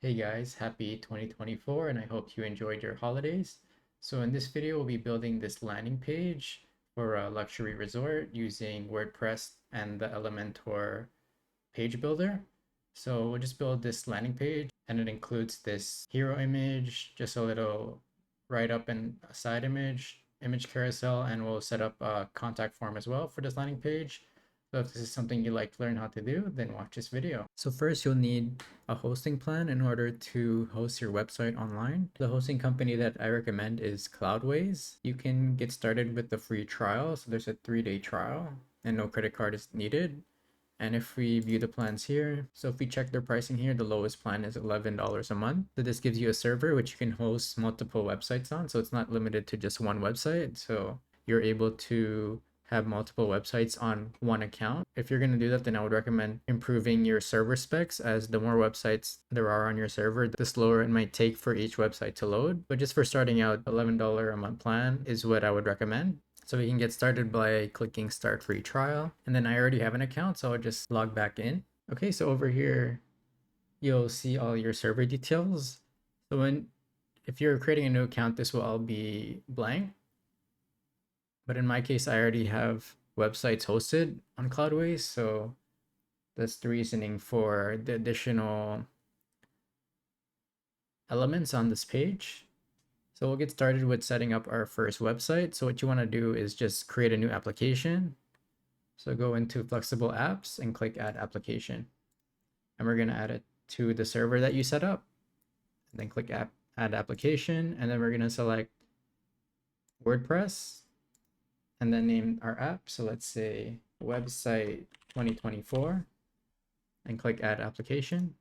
Hey guys, happy 2024 and I hope you enjoyed your holidays. So in this video, we'll be building this landing page for a luxury resort using WordPress and the Elementor Page Builder. So we'll just build this landing page and it includes this hero image, just a little write-up and a side image carousel, and we'll set up a contact form as well for this landing page. So if this is something you'd like to learn how to do, then watch this video. So first you'll need a hosting plan in order to host your website online. The hosting company that I recommend is Cloudways. You can get started with the free trial. So there's a 3-day trial and no credit card is needed. And if we view the plans here, so if we check their pricing here, the lowest plan is $11 a month. So this gives you a server which you can host multiple websites on. So it's not limited to just one website. So you're able to have multiple websites on one account. If you're going to do that, then I would recommend improving your server specs, as the more websites there are on your server, the slower it might take for each website to load. But just for starting out, $11 a month plan is what I would recommend. So we can get started by clicking start free trial. And then I already have an account, so I'll just log back in. Okay, so over here, you'll see all your server details. So if you're creating a new account, this will all be blank. But in my case, I already have websites hosted on Cloudways, so that's the reasoning for the additional elements on this page. So we'll get started with setting up our first website. So what you want to do is just create a new application. So go into flexible apps and click add application. And we're going to add it to the server that you set up. And then click add application. And then we're going to select WordPress and then name our app. So let's say website 2024 and click add application.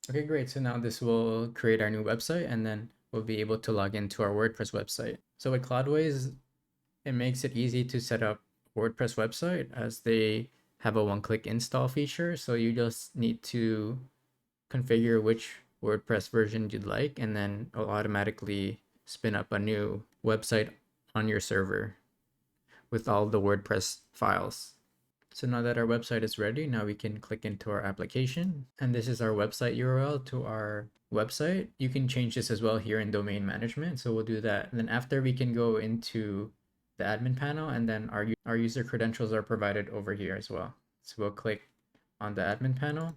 Okay, great. So now this will create our new website and then we'll be able to log into our WordPress website. So with Cloudways, it makes it easy to set up WordPress website, as they have a one-click install feature. So you just need to configure which WordPress version you'd like, and then it'll automatically spin up a new website on your server with all the WordPress files. So now that our website is ready, now we can click into our application. And this is our website URL to our website. You can change this as well here in domain management. So we'll do that. And then after, we can go into the admin panel, and then our user credentials are provided over here as well. So we'll click on the admin panel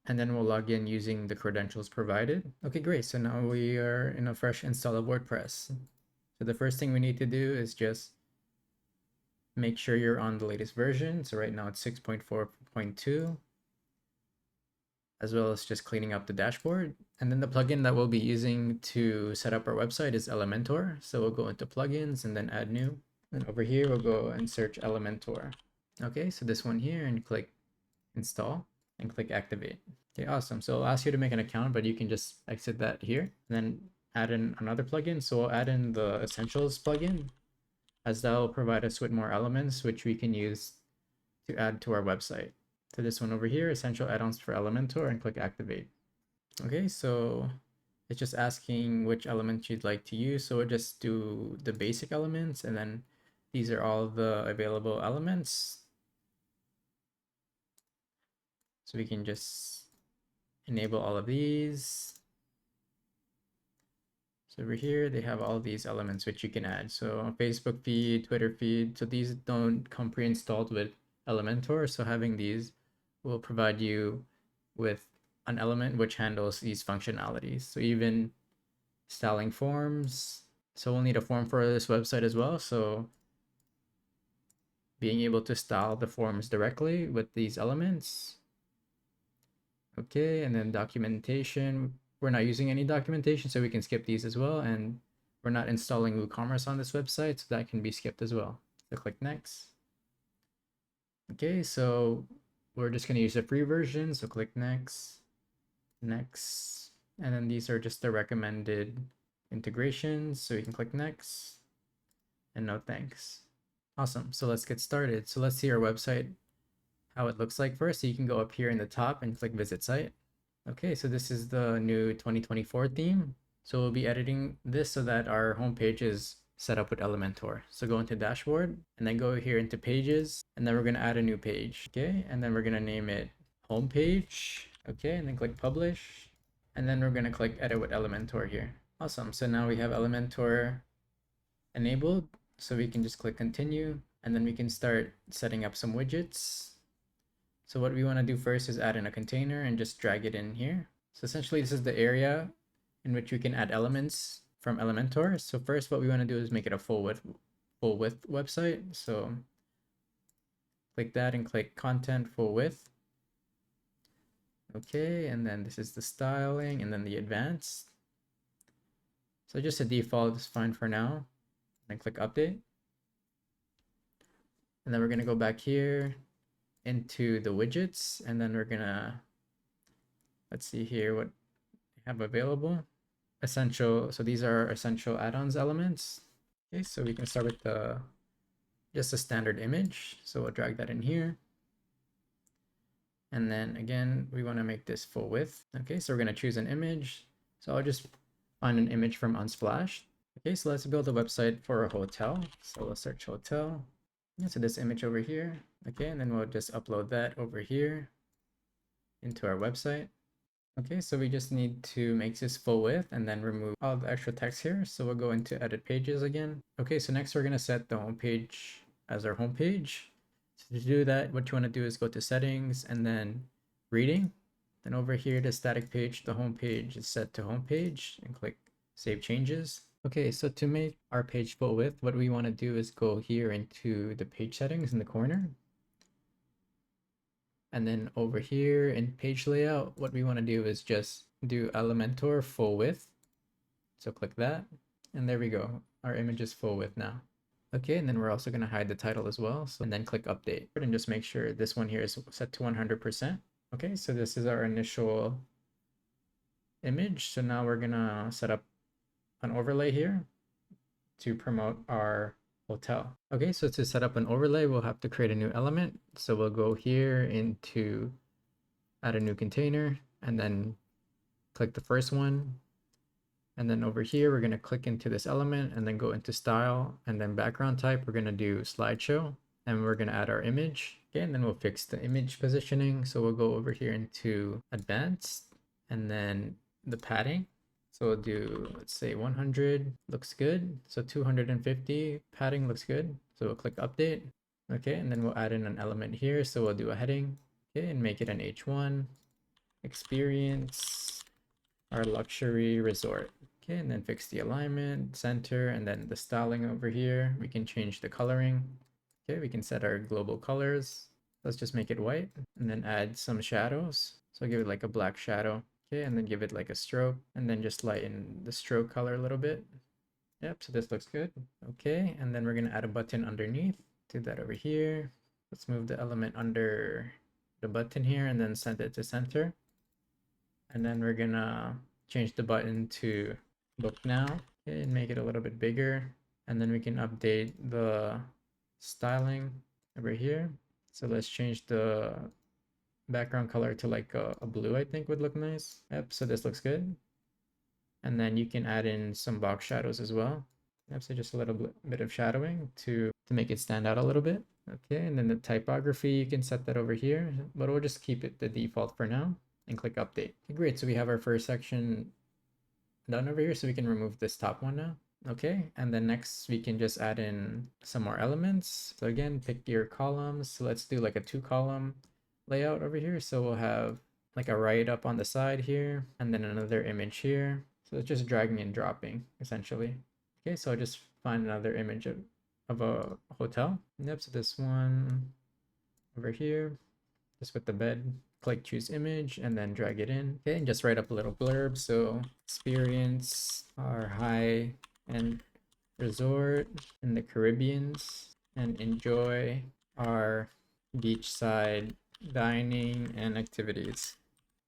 and then we'll log in using the credentials provided. Okay, great. So now we are in a fresh install of WordPress. So the first thing we need to do is just make sure you're on the latest version. So right now it's 6.4.2, as well as just cleaning up the dashboard. And then the plugin that we'll be using to set up our website is Elementor. So we'll go into plugins and then add new. And over here, we'll go and search Elementor. Okay, so this one here, and click install and click activate. Okay, awesome. So I'll ask you to make an account, but you can just exit that here and then add in another plugin. So we'll add in the Essentials plugin, as that will provide us with more elements which we can use to add to our website. So this one over here, Essential Add-ons for Elementor, and click activate. Okay, so it's just asking which elements you'd like to use. So we'll just do the basic elements, and then these are all the available elements. So we can just enable all of these. So over here, they have all these elements which you can add. So Facebook feed, Twitter feed. So these don't come pre-installed with Elementor. So having these will provide you with an element which handles these functionalities. So even styling forms. So we'll need a form for this website as well. So being able to style the forms directly with these elements. Okay, and then documentation. We're not using any documentation, so we can skip these as well. And we're not installing WooCommerce on this website, so that can be skipped as well. So click next. Okay, so we're just going to use the free version. So click next, next. And then these are just the recommended integrations. So you can click next and no thanks. Awesome. So let's get started. So let's see our website, how it looks like first. So you can go up here in the top and click visit site. Okay, so this is the new 2024 theme. So we'll be editing this so that our homepage is set up with Elementor. So go into dashboard and then go here into pages, and then we're going to add a new page. Okay, and then we're going to name it homepage. Okay, and then click publish. And then we're going to click edit with Elementor here. Awesome. So now we have Elementor enabled. So we can just click continue, and then we can start setting up some widgets. So what we want to do first is add in a container and just drag it in here. So essentially this is the area in which we can add elements from Elementor. So first what we want to do is make it a full width website. So click that and click content full width. Okay, and then this is the styling and then the advanced. So just a default is fine for now. And click update. And then we're going to go back here into the widgets, and then we're going to, let's see here what we have available. Essential, so these are essential add-ons elements. Okay, so we can start with just a standard image. So we'll drag that in here. And then again, we want to make this full width. Okay, so we're going to choose an image. So I'll just find an image from Unsplash. Okay, so let's build a website for a hotel. So we'll search hotel. Yeah, so this image over here. Okay, and then we'll just upload that over here into our website. Okay, so we just need to make this full width and then remove all the extra text here. So we'll go into edit pages again. Okay, so next we're going to set the home page as our home page. So to do that, what you want to do is go to settings and then reading. Then over here, the static page, the home page is set to home page, and click save changes. Okay, so to make our page full width, what we want to do is go here into the page settings in the corner. And then over here in page layout, what we want to do is just do Elementor full width. So click that, and there we go. Our image is full width now. Okay, and then we're also going to hide the title as well. So, and then click update and just make sure this one here is set to 100%. Okay, so this is our initial image. So now we're going to set up an overlay here to promote our hotel. Okay, so to set up an overlay, we'll have to create a new element. So we'll go here into add a new container and then click the first one. And then over here, we're going to click into this element and then go into style and then background type. We're going to do slideshow and we're going to add our image. Okay, and then we'll fix the image positioning. So we'll go over here into advanced and then the padding. So we'll do, let's say 100 looks good. So 250 padding looks good. So we'll click update. Okay, and then we'll add in an element here. So we'll do a heading. Okay, and make it an H1 experience our luxury resort. Okay, and then fix the alignment, center, and then the styling over here. We can change the coloring. Okay, we can set our global colors. Let's just make it white and then add some shadows. So give it like a black shadow. Okay, and then give it like a stroke and then just lighten the stroke color a little bit. Yep, so this looks good. Okay, and then we're gonna add a button underneath. Do that over here. Let's move the element under the button here and then send it to center. And then we're gonna change the button to book now, okay, and make it a little bit bigger. And then we can update the styling over here. So let's change the background color to like a blue, I think would look nice. Yep, so this looks good. And then you can add in some box shadows as well. Yep, so just a little bit of shadowing to make it stand out a little bit. Okay, and then the typography, you can set that over here, but we'll just keep it the default for now and click update. Okay, great, so we have our first section done over here, so we can remove this top one now. Okay, and then next we can just add in some more elements. So again, pick your columns. So let's do like a 2-column layout over here. So we'll have like a write up on the side here and then another image here. So it's just dragging and dropping essentially. Okay, so I'll just find another image of a hotel. Yep, so this one over here, just with the bed. Click choose image and then drag it in. Okay, and just write up a little blurb. So experience our high-end resort in the Caribbeans and enjoy our beachside dining and activities.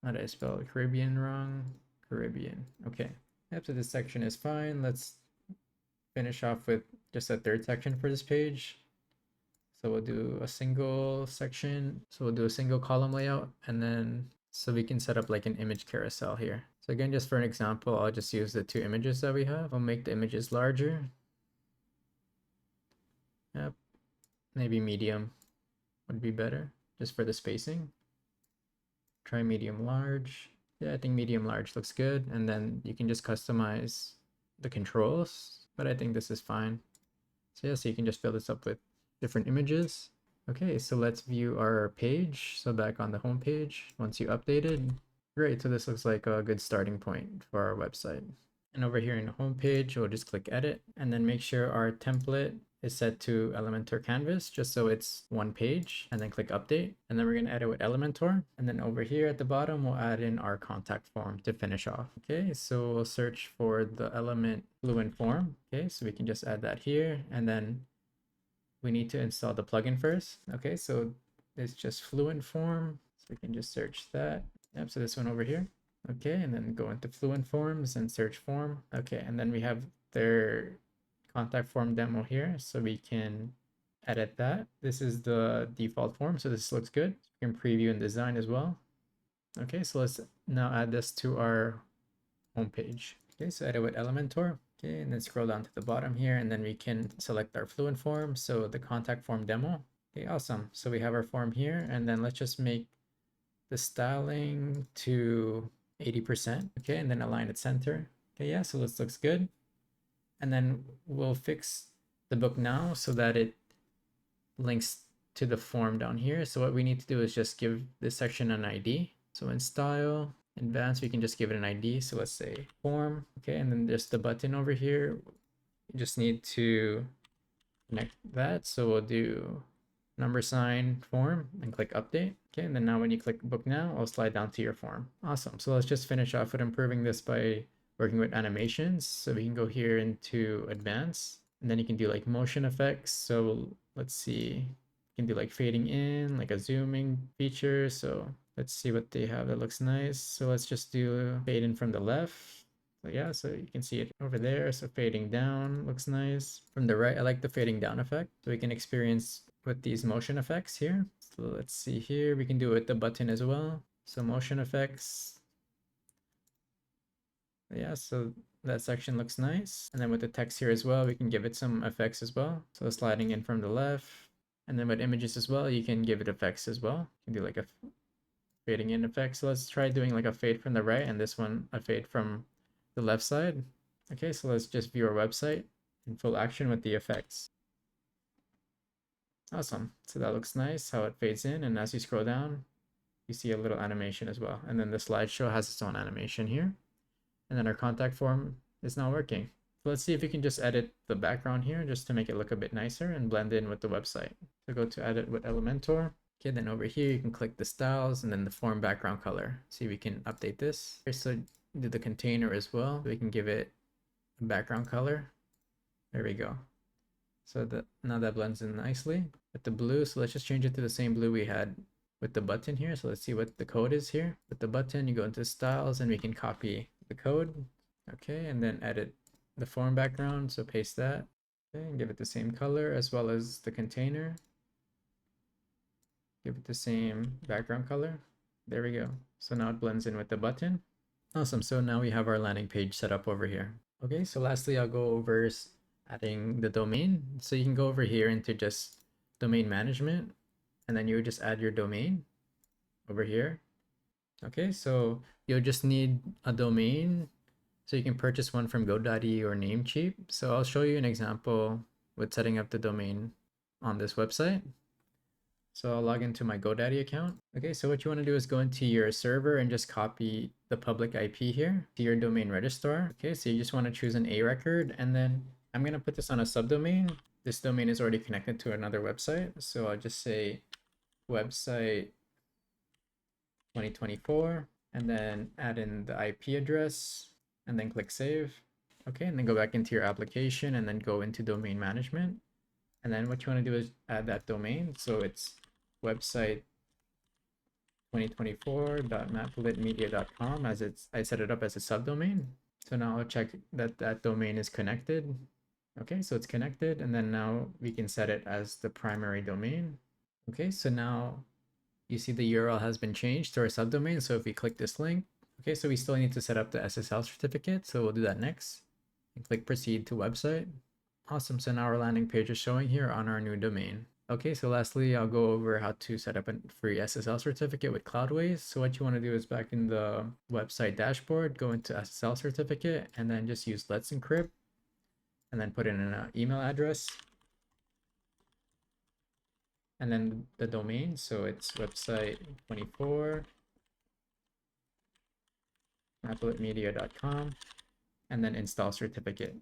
How did I spell Caribbean wrong? Caribbean. Okay. Yep, so this section is fine. Let's finish off with just a third section for this page. So we'll do a single section. So we'll do a single column layout and then so we can set up like an image carousel here. So again, just for an example, I'll just use the 2 images that we have. I'll make the images larger. Yep, maybe medium would be better just for the spacing. Try medium large. Yeah, I think medium large looks good. And then you can just customize the controls, but I think this is fine. So yeah, so you can just fill this up with different images. Okay, so let's view our page. So back on the home page, once you updated, great. So this looks like a good starting point for our website. And over here in the home page, we'll just click edit and then make sure our template is set to Elementor Canvas, just so it's one page, and then click update. And then we're going to edit with Elementor. And then over here at the bottom, we'll add in our contact form to finish off. Okay, so we'll search for the element Fluent form. Okay, so we can just add that here. And then we need to install the plugin first. Okay, so it's just Fluent form. So we can just search that. Yep, so this one over here. Okay, and then go into Fluent forms and search form. Okay, and then we have their contact form demo here, so we can edit that. This is the default form, so this looks good. You can preview and design as well. Okay, so let's now add this to our homepage. Okay, so edit with Elementor. Okay, and then scroll down to the bottom here, and then we can select our Fluent form, so the contact form demo. Okay, awesome. So we have our form here, and then let's just make the styling to 80%. Okay, and then align it center. Okay, yeah, so this looks good. And then we'll fix the book now so that it links to the form down here. So what we need to do is just give this section an ID. So in style, advanced, we can just give it an ID. So let's say form. Okay, and then there's the button over here. You just need to connect that. So we'll do # form and click update. Okay, and then now when you click book now, I'll slide down to your form. Awesome. So let's just finish off with improving this by working with animations. So we can go here into advanced, and then you can do like motion effects. So let's see, you can do like fading in, like a zooming feature. So let's see what they have that looks nice. So let's just do fade in from the left. So yeah, so you can see it over there. So fading down looks nice. From the right, I like the fading down effect. So we can experience with these motion effects here. So let's see here, we can do it with the button as well. So motion effects. Yeah, so that section looks nice. And then with the text here as well, we can give it some effects as well. So sliding in from the left. And then with images as well, you can give it effects as well. You can do like a fading in effect. So let's try doing like a fade from the right, and this one a fade from the left side. Okay, so let's just view our website in full action with the effects. Awesome. So that looks nice how it fades in, and as you scroll down, you see a little animation as well. And then the slideshow has its own animation here. And then our contact form is now working. So let's see if we can just edit the background here just to make it look a bit nicer and blend in with the website. So go to edit with Elementor. Okay, then over here you can click the styles and then the form background color. See, we can update this. So do the container as well. We can give it a background color. There we go. So now that blends in nicely with the blue. So let's just change it to the same blue we had with the button here. So let's see what the code is here. With the button, you go into styles and we can copy the code. Okay, and then edit the form background. So paste that. Okay, and give it the same color as well as the container. Give it the same background color. There we go. So now it blends in with the button. Awesome. So now we have our landing page set up over here. Okay, so lastly, I'll go over adding the domain. So you can go over here into just domain management, and then you would just add your domain over here. Okay, so you'll just need a domain. So you can purchase one from GoDaddy or Namecheap. So I'll show you an example with setting up the domain on this website. So I'll log into my GoDaddy account. Okay, so what you want to do is go into your server and just copy the public IP here to your domain registrar. Okay, so you just want to choose an A record, and then I'm going to put this on a subdomain. This domain is already connected to another website. So I'll just say website 2024, and then add in the IP address, and then click save. Okay, and then go back into your application and then go into domain management. And then what you want to do is add that domain. So it's website 2024.maplitmedia.com, as I set it up as a subdomain. So now I'll check that that domain is connected. Okay, so it's connected, and then now we can set it as the primary domain. Okay, so now you see the URL has been changed to our subdomain. So if we click this link, okay, so we still need to set up the SSL certificate. So we'll do that next and click proceed to website. Awesome. So now our landing page is showing here on our new domain. Okay, so lastly, I'll go over how to set up a free SSL certificate with Cloudways. So what you want to do is back in the website dashboard, go into SSL certificate, and then just use Let's Encrypt, and then put in an email address, and then the domain. So it's website 24 applemedia.com, and then install certificate.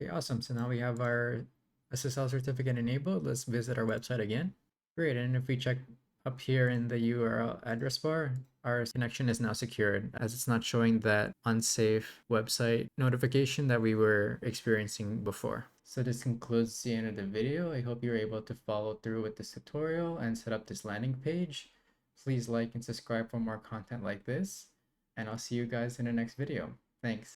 Okay, awesome. So now we have our SSL certificate enabled. Let's visit our website again. Great, and if we check up here in the URL address bar, our connection is now secured as it's not showing that unsafe website notification that we were experiencing before. So this concludes the end of the video. I hope you're able to follow through with this tutorial and set up this landing page. Please like and subscribe for more content like this, and I'll see you guys in the next video. Thanks.